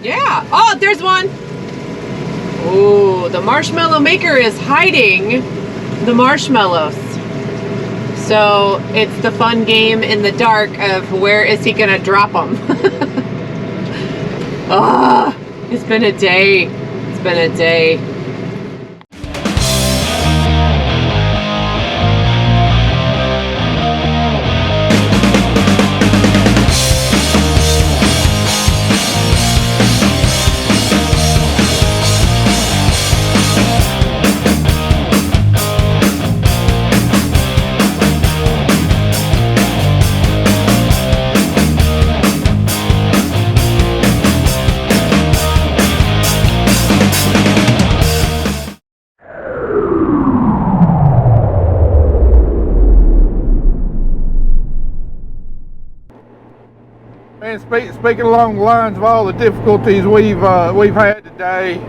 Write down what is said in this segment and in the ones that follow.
Yeah. Oh, there's one. Oh, the marshmallow maker is hiding the marshmallows. So it's the fun game in the dark of where is he gonna drop them. Ah, it's been a day. It's been a day. And speaking along the lines of all the difficulties we've had today,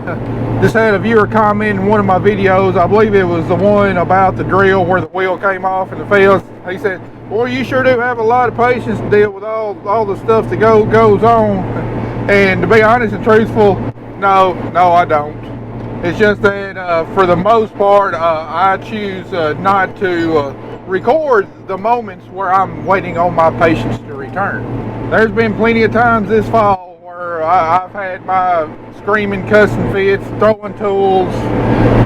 just had a viewer comment in one of my videos. I believe it was the one about the drill where the wheel came off in the fence. He said, "Boy, you sure do have a lot of patience to deal with all the stuff that goes on." And to be honest and truthful, no, I don't. It's just that for the most part, I choose not to record the moments where I'm waiting on my patience to return. There's been plenty of times this fall where I've had my screaming, cussing fits, throwing tools,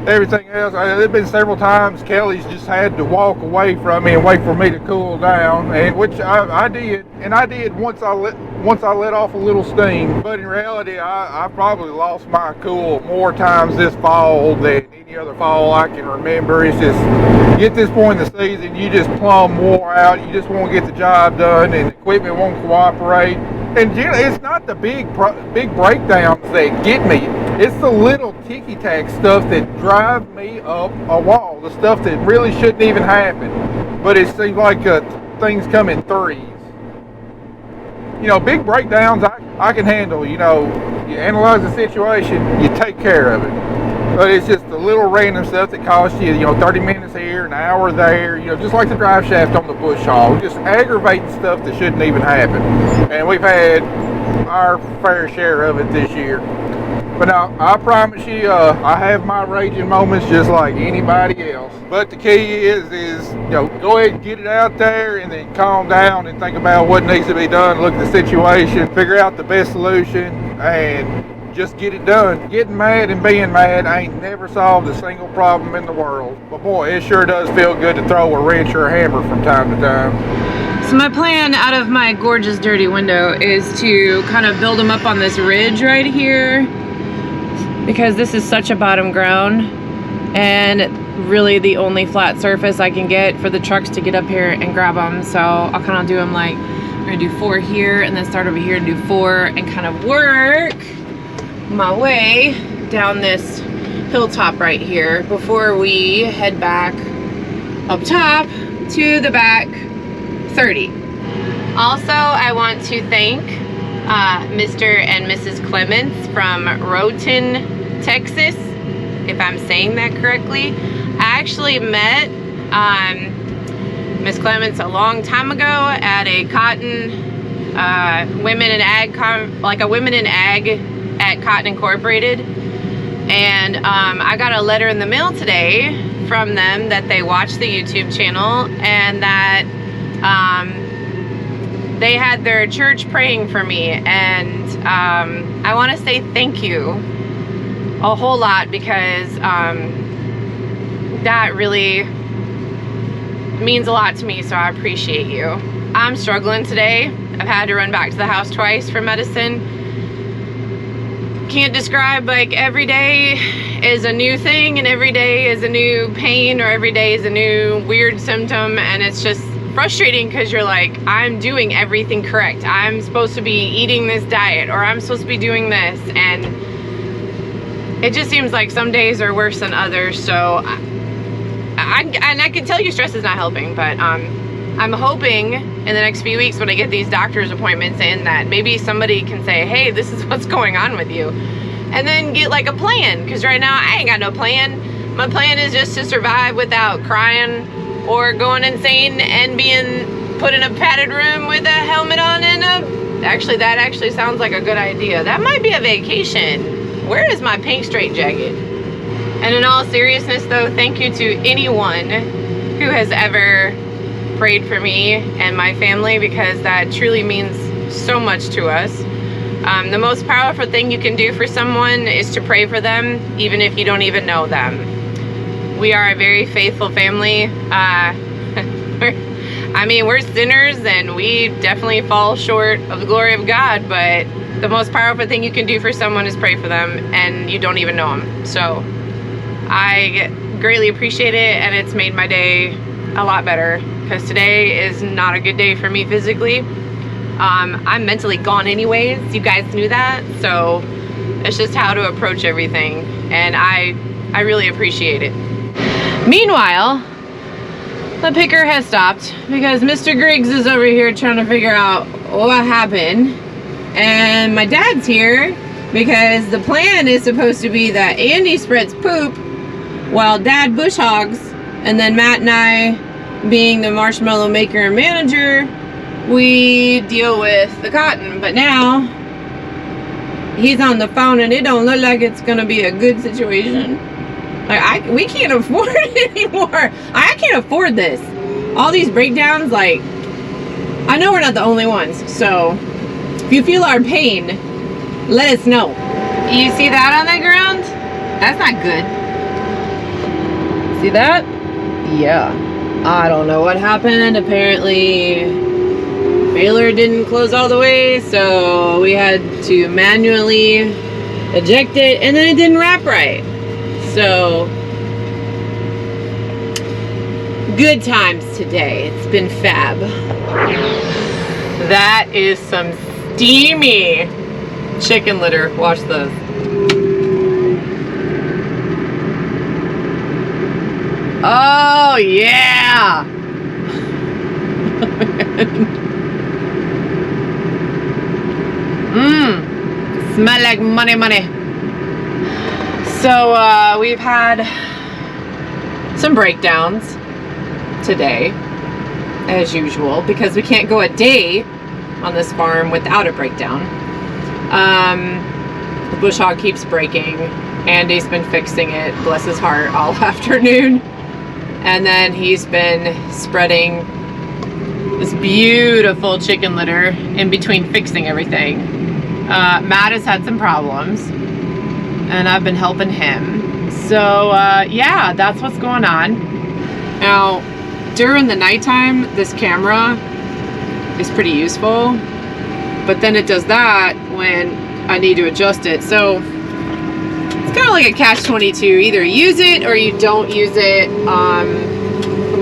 everything else. There's been several times Kelly's just had to walk away from me and wait for me to cool down, and which I did, and I did once I let off a little steam. But in reality, I probably lost my cool more times this fall than any other fall I can remember. It's just, at this point in the season, you just plumb wore out. You just want to get the job done, and the equipment won't cooperate. And it's not the big breakdowns that get me. It's the little ticky-tack stuff that drive me up a wall. The stuff that really shouldn't even happen. But it seems like things come in threes. You know, big breakdowns I can handle. You know, you analyze the situation, you take care of it. But it's just the little random stuff that costs you, 30 minutes here, an hour there, just like the drive shaft on the bush hog, just aggravating stuff that shouldn't even happen. And we've had our fair share of it this year. But now, I promise you, I have my raging moments just like anybody else. But the key is go ahead and get it out there and then calm down and think about what needs to be done, look at the situation, figure out the best solution, and just get it done. Getting mad and being mad ain't never solved a single problem in the world. But boy, it sure does feel good to throw a wrench or a hammer from time to time. So my plan out of my gorgeous dirty window is to kind of build them up on this ridge right here, because this is such a bottom ground and really the only flat surface I can get for the trucks to get up here and grab them. So I'll kind of do them like, I'm gonna do 4 here and then start over here and do 4 and kind of work my way down this hilltop right here before we head back up top to the back 30. Also, I want to thank Mr. and Mrs. Clements from Nothin, Texas, if I'm saying that correctly. I actually met Miss Clements a long time ago at a cotton women in ag at Cotton Incorporated, and I got a letter in the mail today from them that they watched the YouTube channel and that they had their church praying for me, and I want to say thank you a whole lot, because that really means a lot to me, so I appreciate you. I'm struggling today. I've had to run back to the house twice for medicine. Can't describe, like, every day is a new thing, and every day is a new pain, or every day is a new weird symptom, and it's just frustrating because you're like, I'm doing everything correct. I'm supposed to be eating this diet, or I'm supposed to be doing this, and it just seems like some days are worse than others. So I can tell you stress is not helping, but I'm hoping in the next few weeks when I get these doctor's appointments in that maybe somebody can say, hey, this is what's going on with you, and then get like a plan, because right now I ain't got no plan. My plan is just to survive without crying or going insane and being put in a padded room with a helmet on and a Actually, that actually sounds like a good idea. That might be a vacation. Where is my pink straight jacket? And in all seriousness though, thank you to anyone who has ever prayed for me and my family, because that truly means so much to us. The most powerful thing you can do for someone is to pray for them, even if you don't even know them. We are a very faithful family. I mean, we're sinners and we definitely fall short of the glory of God, but the most powerful thing you can do for someone is pray for them, and you don't even know them. So I greatly appreciate it, and it's made my day a lot better, because today is not a good day for me physically. I'm mentally gone anyways, you guys knew that, so it's just how to approach everything, and I really appreciate it. Meanwhile, the picker has stopped because Mr. Griggs is over here trying to figure out what happened, and my dad's here because the plan is supposed to be that Andy spreads poop while Dad bush hogs, and then Matt and I, being the marshmallow maker and manager, we deal with the cotton. But now he's on the phone and it don't look like it's gonna be a good situation. Like, we can't afford it anymore. I can't afford this. All these breakdowns, like, I know we're not the only ones, so if you feel our pain, let us know. You see that on the ground? That's not good. See that? Yeah. I don't know what happened. Apparently, baler didn't close all the way, so we had to manually eject it, and then it didn't wrap right. So, good times today. It's been fab. That is some steamy chicken litter. Watch this. Oh, yeah. Smell like money, money. So we've had some breakdowns today, as usual, because we can't go a day on this farm without a breakdown. The bush hog keeps breaking. Andy's been fixing it, bless his heart, all afternoon. And then he's been spreading this beautiful chicken litter in between fixing everything. Matt has had some problems, and I've been helping him. So yeah, that's what's going on. Now, during the nighttime, this camera is pretty useful, but then it does that when I need to adjust it. So it's kind of like a catch-22. Either use it or you don't use it.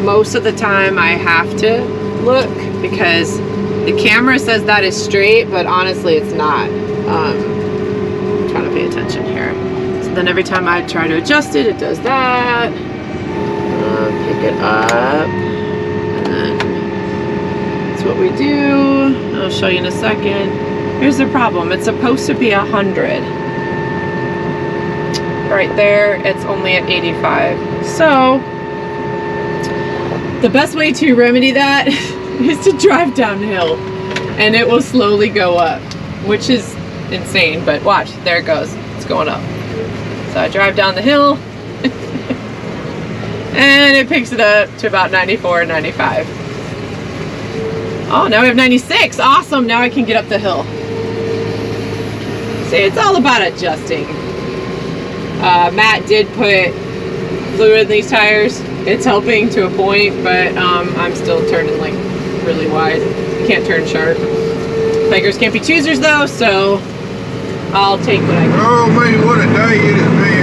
Most of the time I have to look because the camera says that is straight, but honestly it's not. I'm trying to pay attention here. So then every time I try to adjust it, it does that. Pick it up, and then that's what we do. I'll show you in a second. Here's the problem. It's supposed to be 100. Right there, it's only at 85. So the best way to remedy that is to drive downhill, and it will slowly go up, which is insane. But watch, there it goes. It's going up. So I drive down the hill, and it picks it up to about 94, 95. Oh, now we have 96. Awesome. Now I can get up the hill. See, it's all about adjusting. Matt did put fluid in these tires. It's helping to a point, but I'm still turning like really wide. Can't turn sharp. Beggars can't be choosers though, so I'll take what I can. Oh man, what a day it has been.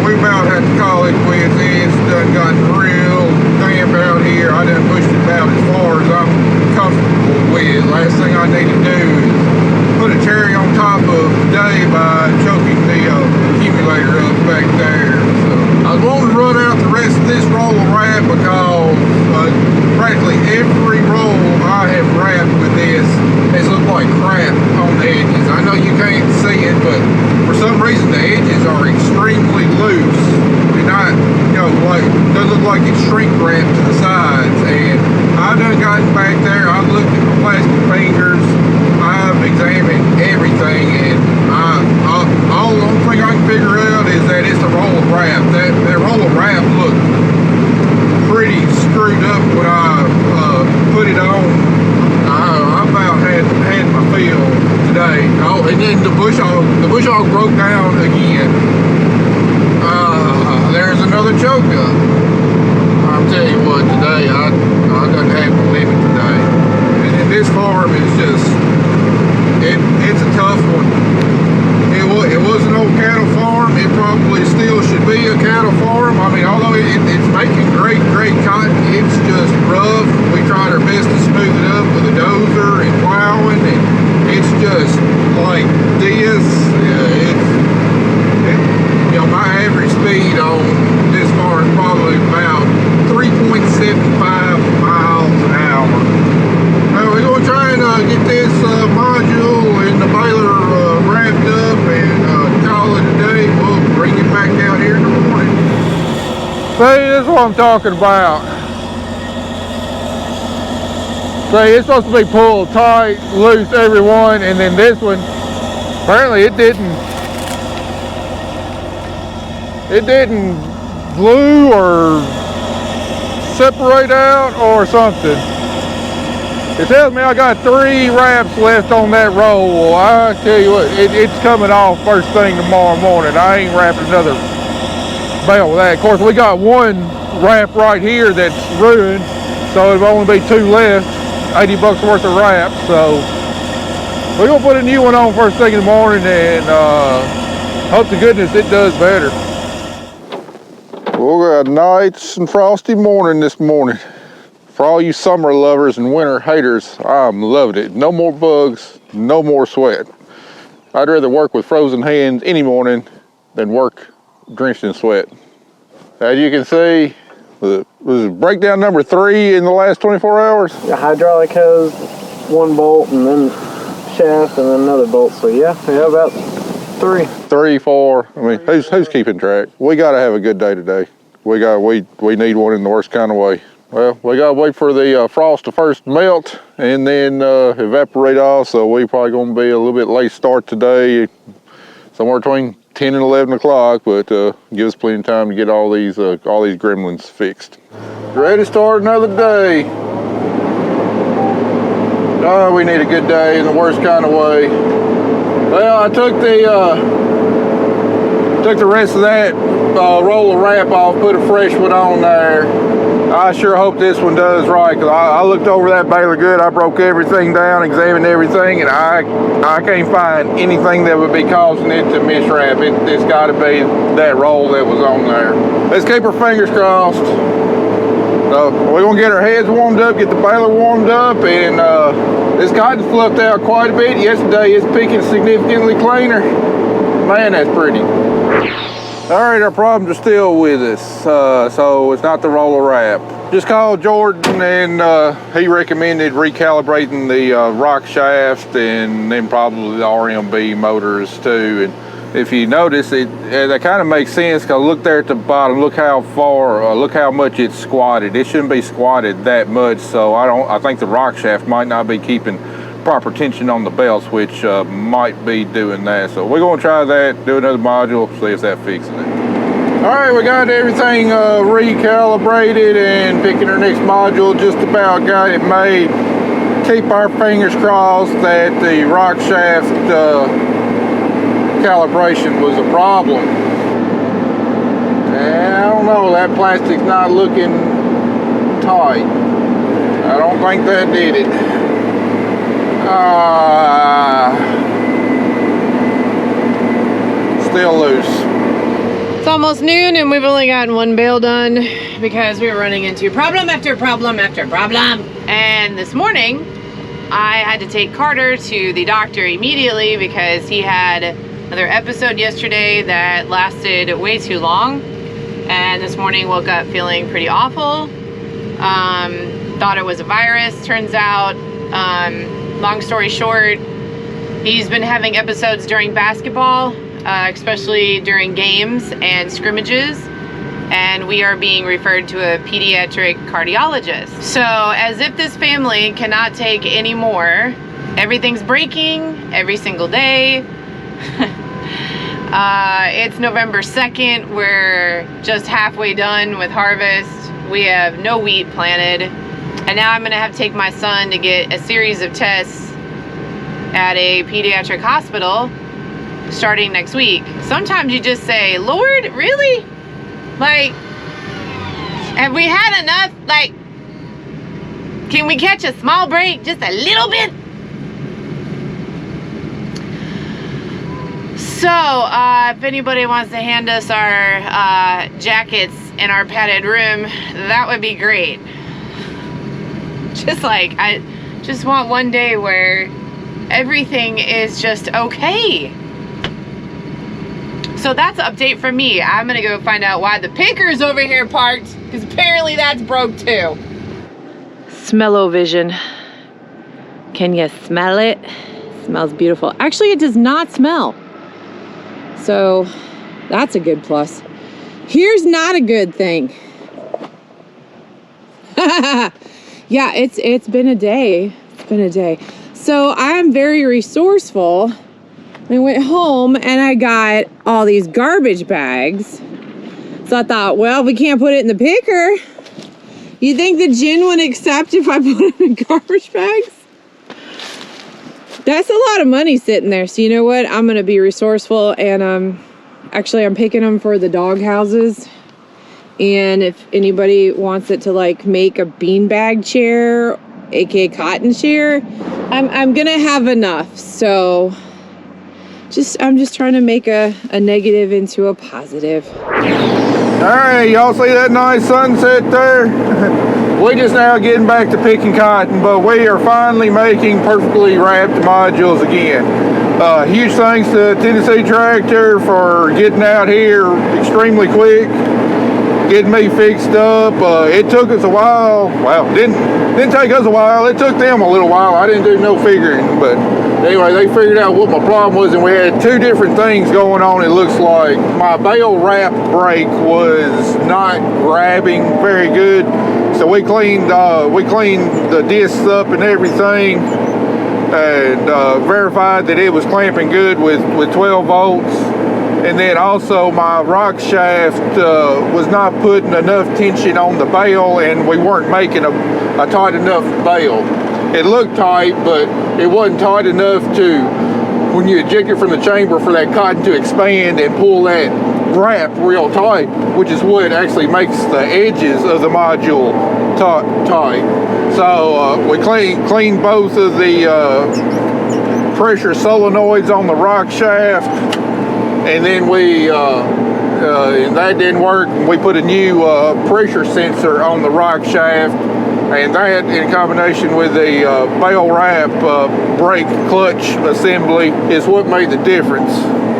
We about had to call it quits. It's done gotten real damp out here. I done pushed it about as far as I'm comfortable with. Last thing I need to do is put a cherry on top of the day by choking the accumulator up back there. So I was wanting to run out the rest of this roll of wrap because practically every roll I have wrapped with this has looked like crap on the edges. I know you can't see it, but for some reason the edges are extremely loose. They're not, you know, like, doesn't look like it's shrink wrapped to the sides. And I've done gotten back there, I've looked at my plastic fingers, I've examined everything, and all the only thing I can figure out is that it's a roll of wrap. That roll of wrap looked pretty screwed up when I put it on. I about had my fill today. Oh, and then the bush hog broke down again. There's another choke up. I'll tell you what, today I done had my limit today. And this farm is just, it's a tough one. It was an old cattle farm. It probably still should be a cattle farm. I mean, although it's making great cotton, it's just rough. We tried our best to smooth it up with a dozer and plowing, and it's just like this. You know, my average speed on this farm is probably about 3.75 miles an hour. We're going to try and get this module and the baler wrapped up and call it a day. We'll bring it back out here in the morning. See, this is what I'm talking about. See, it's supposed to be pulled tight, loose, every one, and then this one, apparently it didn't glue or separate out or something. It tells me I got 3 wraps left on that roll. Well, I tell you what, it's coming off first thing tomorrow morning. I ain't wrapping another bale with that. Of course, we got 1 wrap right here that's ruined, so it'll only be 2 left, $80 worth of wraps. So we're gonna put a new one on first thing in the morning, and hope to goodness it does better. Well, we got a nice and frosty morning this morning. For all you summer lovers and winter haters, I'm loving it. No more bugs, no more sweat. I'd rather work with frozen hands any morning than work drenched in sweat. As you can see, was breakdown number 3 in the last 24 hours. The hydraulic hose, 1 bolt, and then shaft, and then another bolt. So yeah, about 3. 3, 4. I mean, who's keeping track? We gotta have a good day today. We need one in the worst kind of way. Well, we gotta wait for the frost to first melt and then evaporate off, so we probably gonna be a little bit late start today, somewhere between 10 and 11 o'clock, but give us plenty of time to get all these gremlins fixed. Ready to start another day. Oh, we need a good day in the worst kind of way. Well, I took the rest of that roll of wrap off, put a fresh one on there. I sure hope this one does right, because I looked over that baler good. I broke everything down, examined everything, and I can't find anything that would be causing it to miswrap. It's got to be that roll that was on there. Let's keep our fingers crossed. So we're going to get our heads warmed up, get the baler warmed up, and this cotton fluffed out quite a bit yesterday. It's picking significantly cleaner. Man, that's pretty. All right, our problems are still with us, so it's not the roll of wrap. Just called Jordan, and he recommended recalibrating the rock shaft and then probably the RMB motors too. And if you notice, that kind of makes sense, because look there at the bottom, look how much it's squatted. It shouldn't be squatted that much, so I think the rock shaft might not be keeping proper tension on the belts, which might be doing that. So we're going to try that, do another module, see if that fixes it. All right, we got everything recalibrated and picking our next module, just about got it made. Keep our fingers crossed that the rock shaft calibration was a problem. And I don't know, that plastic's not looking tight. I don't think that did it. Still loose. It's almost noon and we've only gotten 1 bale done because we were running into problem after problem after problem. And this morning I had to take Carter to the doctor immediately because he had another episode yesterday that lasted way too long, and this morning woke up feeling pretty awful. Thought it was a virus. Turns out, long story short, he's been having episodes during basketball, especially during games and scrimmages, and we are being referred to a pediatric cardiologist. So as if this family cannot take any more, Everything's breaking every single day. It's November 2nd. We're just halfway done with harvest. We have no wheat planted. And now I'm gonna have to take my son to get a series of tests at a pediatric hospital starting next week. Sometimes you just say, Lord, really? Like, have we had enough? Like, can we catch a small break? Just a little bit? So, if anybody wants to hand us our jackets in our padded room, that would be great. Just like, I just want one day where everything is just okay. So that's an update from me. I'm gonna go find out why the picker's over here parked, because apparently that's broke too. Smell-o-vision. Can you smell it? Smells beautiful. Actually, it does not smell. So that's a good plus. Here's not a good thing. Yeah, it's been a day. It's been a day. So I'm very resourceful. I went home and I got all these garbage bags. So I thought, well, we can't put it in the picker. You think the gin would accept if I put it in garbage bags? That's a lot of money sitting there. So you know what? I'm gonna be resourceful, and actually I'm picking them for the dog houses. And if anybody wants it to like make a beanbag chair, aka cotton chair, I'm gonna have enough. So I'm just trying to make a negative into a positive. All right, y'all see that nice sunset there? We just now getting back to picking cotton, but we are finally making perfectly wrapped modules again. Huge thanks to Tennessee Tractor for getting out here extremely quick, getting me fixed up. It took us a while. Well, didn't take us a while. It took them a little while. I didn't do no figuring, but anyway, they figured out what my problem was, and we had two different things going on. It looks like my bale wrap brake was not grabbing very good, so we cleaned the discs up and everything, and verified that it was clamping good with 12 volts. And then also my rock shaft was not putting enough tension on the bale, and we weren't making a tight enough bale. It looked tight, but it wasn't tight enough to, when you eject it from the chamber, for that cotton to expand and pull that wrap real tight, which is what actually makes the edges of the module tight. So we cleaned both of the pressure solenoids on the rock shaft, and then that didn't work. We put a new pressure sensor on the rock shaft, and that, in combination with the bale wrap brake clutch assembly, is what made the difference.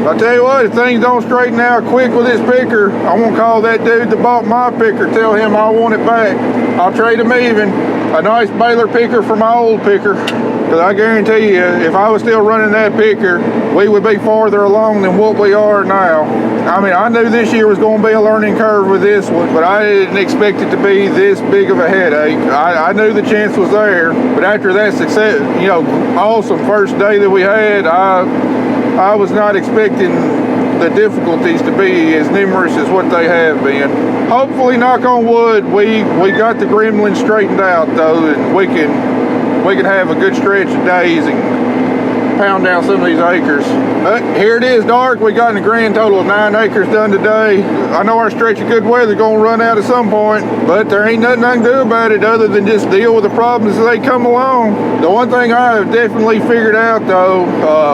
I tell you what, if things don't straighten out quick with this picker, I'm gonna call that dude that bought my picker, tell him I want it back. I'll trade him even a nice baler picker for my old picker, because I guarantee you, if I was still running that picker, we would be farther along than what we are now. I mean, I knew this year was going to be a learning curve with this one, but I didn't expect it to be this big of a headache. I knew the chance was there, but after that success, awesome first day that we had, I was not expecting the difficulties to be as numerous as what they have been. Hopefully, knock on wood, we got the gremlin straightened out though, and we can have a good stretch of days and pound down some of these acres. But here it is dark. We got a grand total of 9 acres done today. I know our stretch of good weather is going to run out at some point, but there ain't nothing I can do about it other than just deal with the problems as they come along. The one thing I have definitely figured out though,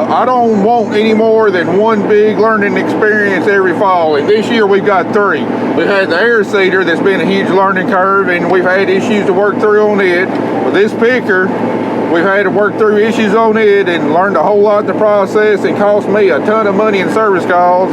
I don't want any more than one big learning experience every fall, and this year we've got 3. We've had the air seeder that's been a huge learning curve, and we've had issues to work through on it. With this picker, we've had to work through issues on it and learned a whole lot in the process, and cost me a ton of money in service calls.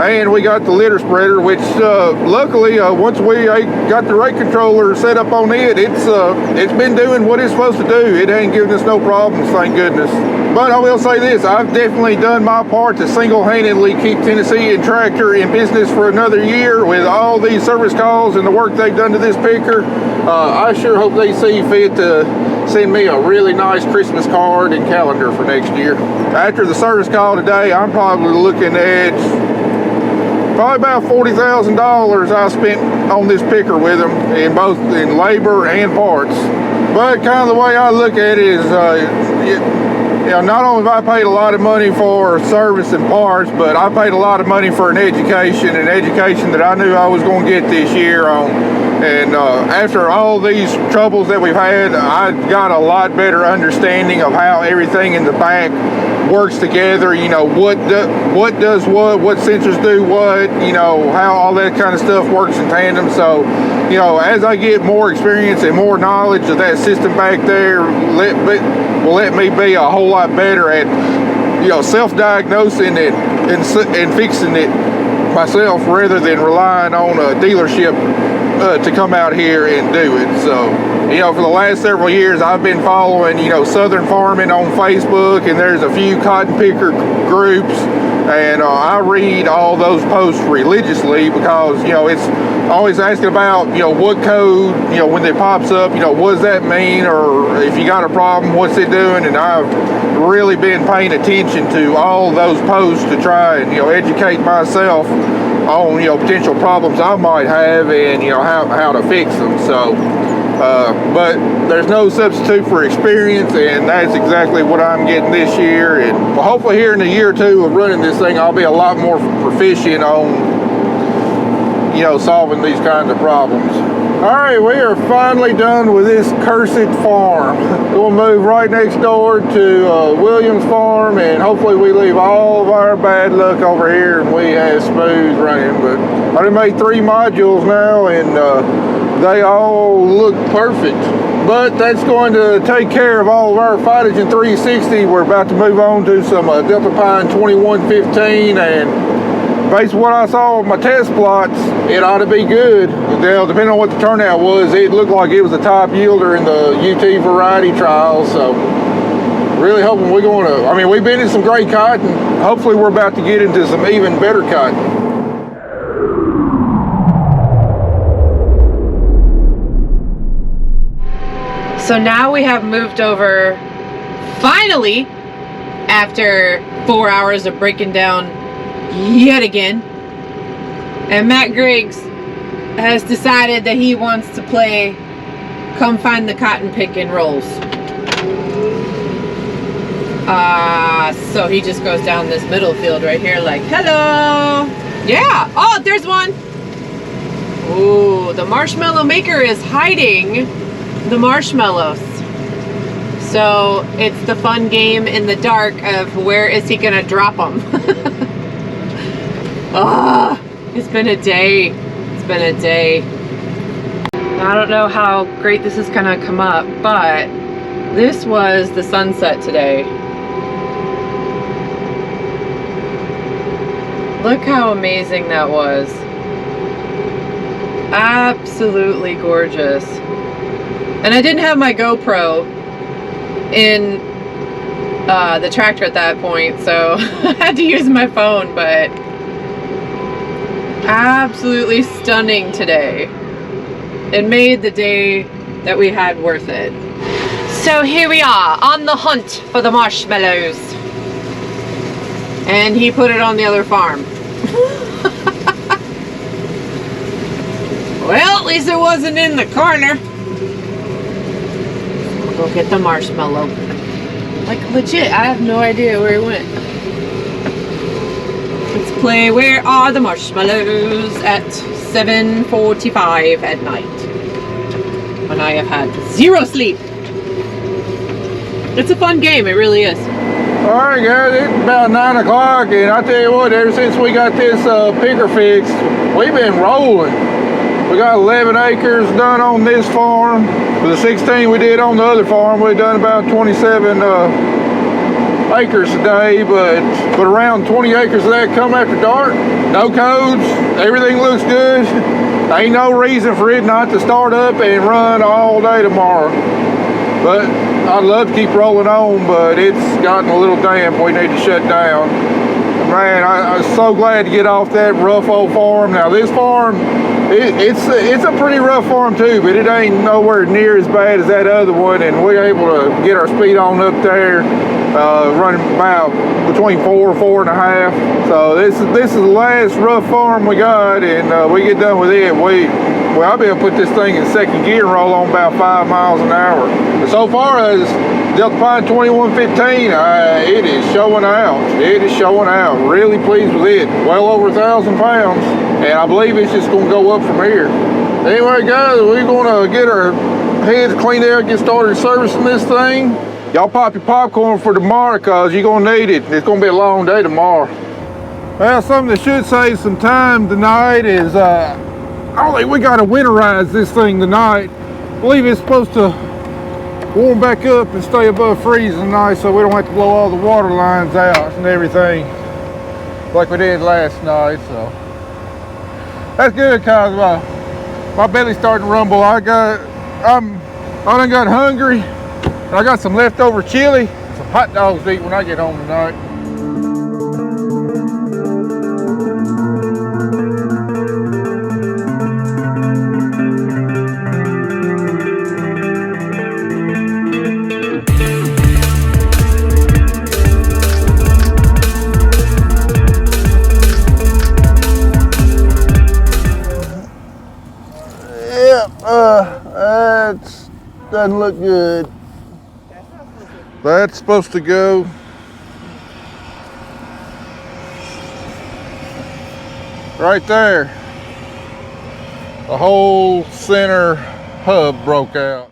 and we got the litter spreader, which luckily once we got the rate controller set up on it, it's been doing what it's supposed to do. It ain't giving us no problems, thank goodness. But I will say this, I've definitely done my part to single-handedly keep Tennessee and Tractor in business for another year with all these service calls and the work they've done to this picker. I sure hope they see fit to send me a really nice Christmas card and calendar for next year. After the service call today, I'm probably looking at probably about $40,000 I spent on this picker with them, in both in labor and parts. But kind of the way I look at it is, you know, not only have I paid a lot of money for service and parts, but I paid a lot of money for an education that I knew I was going to get this year on. And after all these troubles that we've had, I got a lot better understanding of how everything in the back works together. You know, what does what sensors do what, you know, how all that kind of stuff works in tandem. So, you know, as I get more experience and more knowledge of that system back there, will let me be a whole lot better at, you know, self-diagnosing it and fixing it myself rather than relying on a dealership to come out here and do it. So, you know, for the last several years, I've been following, you know, Southern Farming on Facebook, and there's a few cotton picker groups, and I read all those posts religiously because, you know, it's always asking about, you know, what code, you know, when it pops up, you know, what does that mean, or if you got a problem, what's it doing? And I've really been paying attention to all those posts to try and, you know, educate myself on, you know, potential problems I might have and, you know, how to fix them. So, but there's no substitute for experience, and that's exactly what I'm getting this year. And well, hopefully here in a year or two of running this thing, I'll be a lot more proficient on, you know, solving these kinds of problems. All right, we are finally done with this cursed farm. We'll move right next door to Williams Farm, and hopefully we leave all of our bad luck over here and we have smooth running. But I done made 3 modules now, and they all look perfect. But that's going to take care of all of our Phytogen 360. We're about to move on to some Delta Pine 2115, and based on what I saw of my test plots, it ought to be good. Well, depending on what the turnout was, it looked like it was a top yielder in the UT variety trials. So really hoping we're going to, I mean, we've been in some great cotton. Hopefully we're about to get into some even better cotton. So now we have moved over, finally, after 4 hours of breaking down yet again, and Matt Griggs has decided that he wants to play come find the cotton pick and rolls. So he just goes down this middle field right here like, hello. Yeah. Oh, there's one. Ooh, the marshmallow maker is hiding the marshmallows. So it's the fun game in the dark of where is he gonna drop them. Ah, it's been a day. It's been a day. I don't know how great this is gonna come up, but this was the sunset today. Look how amazing that was. Absolutely gorgeous. And I didn't have my GoPro in the tractor at that point, so I had to use my phone, but absolutely stunning today. It made the day that we had worth it. So here we are on the hunt for the marshmallows. And he put it on the other farm. Well, at least it wasn't in the corner. We'll go get the marshmallow. Like legit, I have no idea where it went. Let's play Where Are the Marshmallows at 7:45 at night. When I have had 0 sleep. It's a fun game, it really is. Alright guys, it's about 9 o'clock, and I tell you what, ever since we got this picker fixed, we've been rolling. We got 11 acres done on this farm. For the 16 we did on the other farm, we've done about 27 acres today, but around 20 acres of that come after dark. No codes, everything looks good. Ain't no reason for it not to start up and run all day tomorrow. But I'd love to keep rolling on, but it's gotten a little damp. We need to shut down. Man, I'm so glad to get off that rough old farm. Now this farm, it's a pretty rough farm too, but it ain't nowhere near as bad as that other one, and we're able to get our speed on up there, running about between 4.5. So this is the last rough farm we got, and we get done with it. I'll be able to put this thing in second gear and roll on about 5 miles an hour. But so far as Delta Pine 2115, it is showing out. It is showing out. Really pleased with it. Well over 1,000 pounds, and I believe it's just going to go up from here. Anyway, guys, we're going to get our heads cleaned out, get started servicing this thing. Y'all pop your popcorn for tomorrow, because you're going to need it. It's going to be a long day tomorrow. Well, something that should save some time tonight is I don't think we got to winterize this thing tonight. I believe it's supposed to warm back up and stay above freezing tonight, so we don't have to blow all the water lines out and everything like we did last night. So that's good, cause my belly's starting to rumble. I done got hungry, and I got some leftover chili, some hot dogs to eat when I get home tonight. That doesn't look good. That's supposed to go right there. The whole center hub broke out.